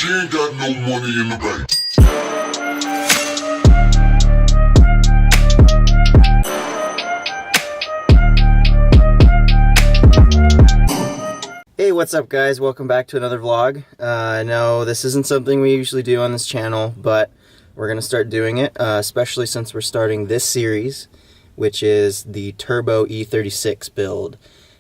she ain't got no money in the bank. Hey, what's up guys? Welcome back to another vlog. I know this isn't something we usually do on this channel, but we're going to start doing it, especially since we're starting this series, which is the Turbo E36 build.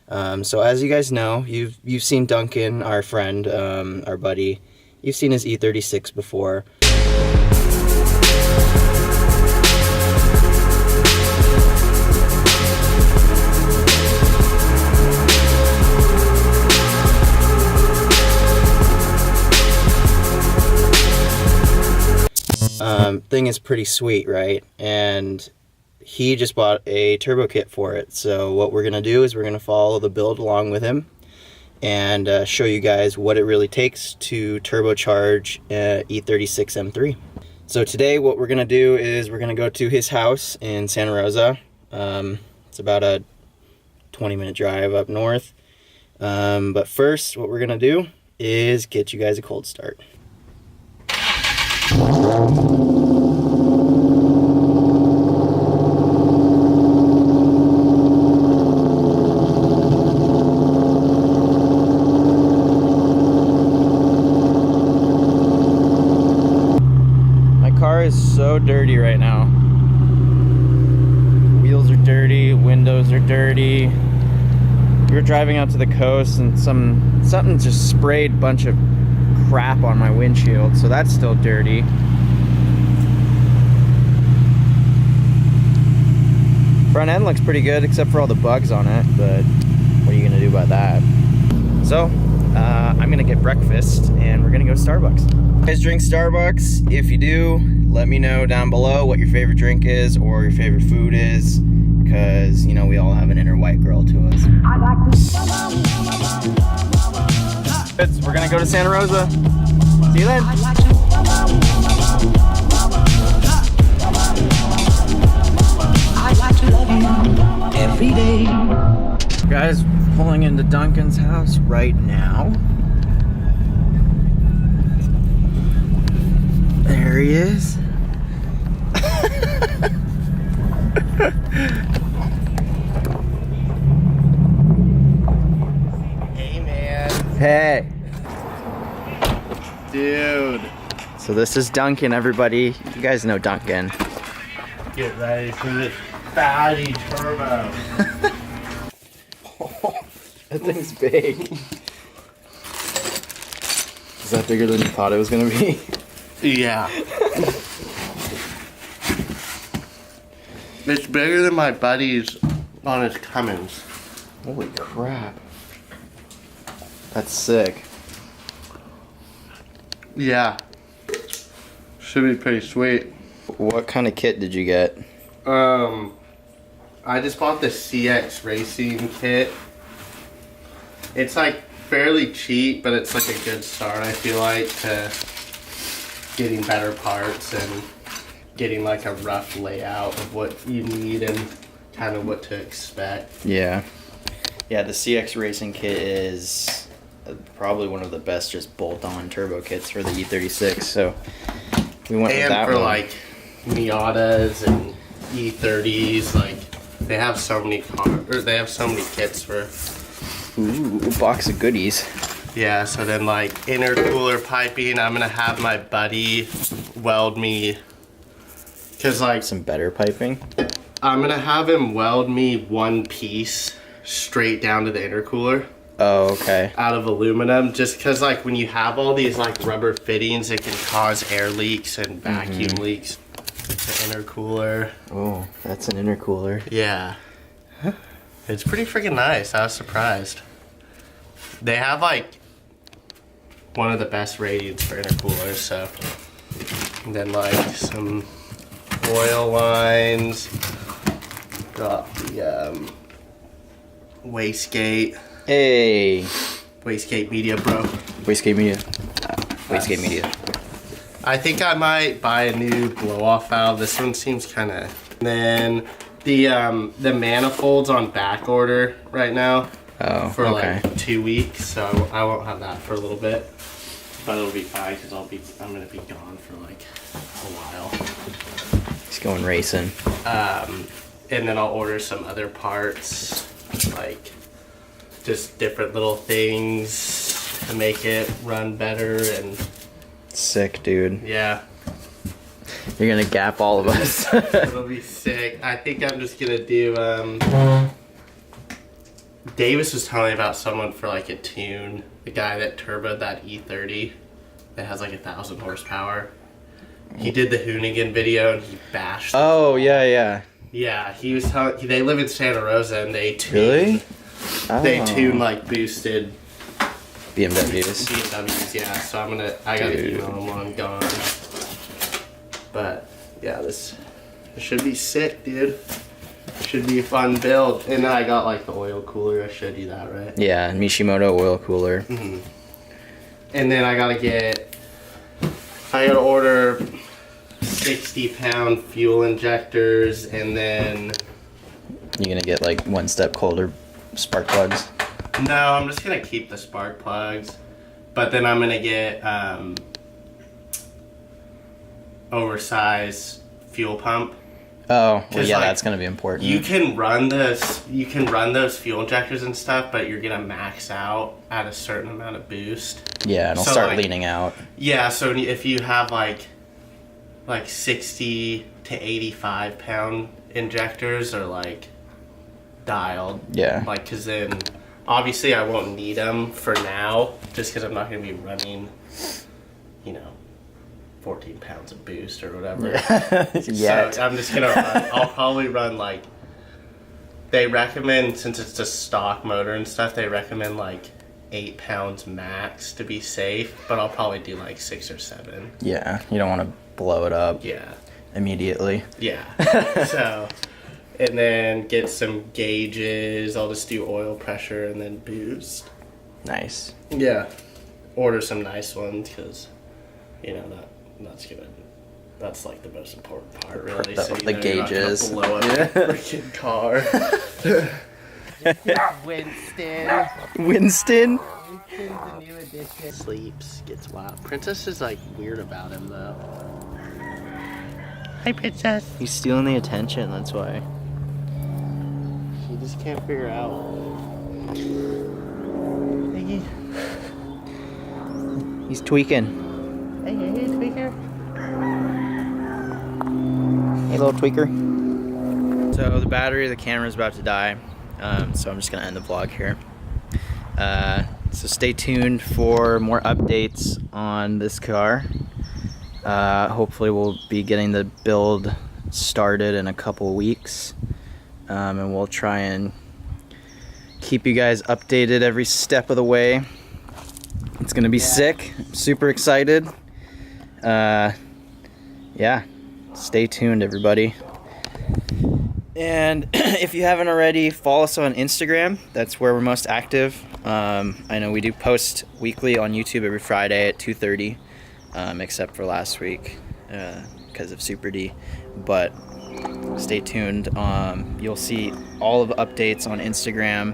So as you guys know, you've seen Duncan, our friend, our buddy. You've seen his E36 before. Thing is pretty sweet, right? And he just bought a turbo kit for it. So what we're gonna do is we're gonna follow the build along with him and show you guys what it really takes to turbocharge E36 M3. So today what we're gonna do is we're gonna go to his house in Santa Rosa. It's about a 20-minute drive up north. But first what we're gonna do is get you guys a cold start. Is so dirty right now. Wheels are dirty, windows are dirty. We were driving out to the coast and something just sprayed a bunch of crap on my windshield, so that's still dirty. Front end looks pretty good except for all the bugs on it, but what are you gonna do about that? So I'm gonna get breakfast and we're gonna go to Starbucks. You guys drink Starbucks? If you do, let me know down below what your favorite drink is or your favorite food is, because you know we all have an inner white girl to us. We're gonna go to Santa Rosa. See you then. Every day. Guys, pulling into Duncan's house right now. There he is. Hey man. Hey. Dude. So this is Duncan, everybody. You guys know Duncan. Get ready for this fatty turbo. That thing's big. Is that bigger than you thought it was gonna be? Yeah. It's bigger than my buddy's on his Cummins. Holy crap. That's sick. Yeah. Should be pretty sweet. What kind of kit did you get? I just bought the CX Racing kit. It's like fairly cheap, but it's like a good start, I feel like, to getting better parts and getting like a rough layout of what you need and kind of what to expect. Yeah. Yeah, the CX Racing kit is probably one of the best just bolt-on turbo kits for the E36, so we went with that one. And for like Miatas and E30s, like they have so many kits for. Ooh, a box of goodies. Yeah, so then like intercooler piping, I'm gonna have my buddy weld me, cause like some better piping. I'm gonna have him weld me one piece straight down to the intercooler. Oh, okay. Out of aluminum, just cause like when you have all these like rubber fittings, it can cause air leaks and vacuum leaks. It's an intercooler. Oh, that's an intercooler. Yeah. It's pretty freaking nice. I was surprised. They have like one of the best ratings for intercoolers, so. And then like some oil lines. Got the wastegate. Hey. Wastegate media, bro. Wastegate media. Wastegate media. I think I might buy a new blow-off valve. This one seems kind of. Then the manifolds on back order right now. Oh, for okay. like 2 weeks, so I won't have that for a little bit. But it'll be fine because I'm gonna be gone for like a while. He's going racing. And then I'll order some other parts, like just different little things to make it run better and. Sick, dude. Yeah. You're gonna gap all of us. It'll be sick. I think I'm just gonna do. Davis was telling me about someone for like a tune. The guy that turboed that E30 that has like 1,000 horsepower. He did the Hoonigan video and he bashed. Oh yeah. Yeah, he was telling. They live in Santa Rosa and they tune. Really? They tune like boosted BMWs. Yeah. So I gotta email him while I'm gone. But yeah, this should be sick, dude. Should be a fun build. And then I got like the oil cooler. I showed you that, right? Yeah, Mishimoto oil cooler. Mm-hmm. And then I gotta order 60-pound fuel injectors, and then You're gonna get like one step colder spark plugs. no, I'm just gonna keep the spark plugs, but then I'm gonna get oversized fuel pump. Oh, well, yeah, like, that's gonna be important. You can run those fuel injectors and stuff, but you're gonna max out at a certain amount of boost. Yeah, and it'll So, start like, leaning out. Yeah, so if you have like 60 to 85 pound injectors are like dialed. Yeah. Like, cause then obviously I won't need them for now, just cause I'm not gonna be running, 14 pounds of boost or whatever. Yeah. So I'm just gonna I'll probably run like, they recommend, since it's a stock motor and stuff, they recommend like 8 pounds max to be safe, but I'll probably do like 6 or 7. Yeah, you don't want to blow it up. Yeah. Immediately. Yeah. So, and then get some gauges. I'll just do oil pressure and then boost. Nice. Yeah. Order some nice ones because, that's like the most important part, really. So the gauges. You're not gonna blow up your freaking car. Winston. Winston? Winston's the new addition. Sleeps, gets wild. Princess is like weird about him though. Hi, Princess. He's stealing the attention, that's why. She just can't figure out. He's tweaking. Hey, tweaker. Hey, little tweaker. So the battery of the camera is about to die, so I'm just gonna end the vlog here. So stay tuned for more updates on this car. Hopefully we'll be getting the build started in a couple weeks, and we'll try and keep you guys updated every step of the way. It's gonna be sick. I'm super excited. Yeah, stay tuned, everybody. And if you haven't already, follow us on Instagram. That's where we're most active. I know we do post weekly on YouTube every Friday at 2:30, except for last week because of Super D. But stay tuned. You'll see all of the updates on Instagram.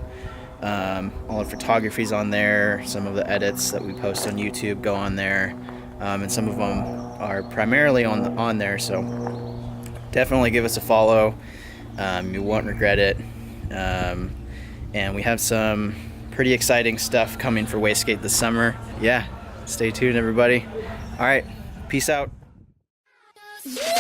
All the photography's on there. Some of the edits that we post on YouTube go on there, and some of them are primarily on there. So definitely give us a follow. You won't regret it. And we have some pretty exciting stuff coming for Wastegate this summer. Yeah, stay tuned, everybody. All right, peace out. Yeah.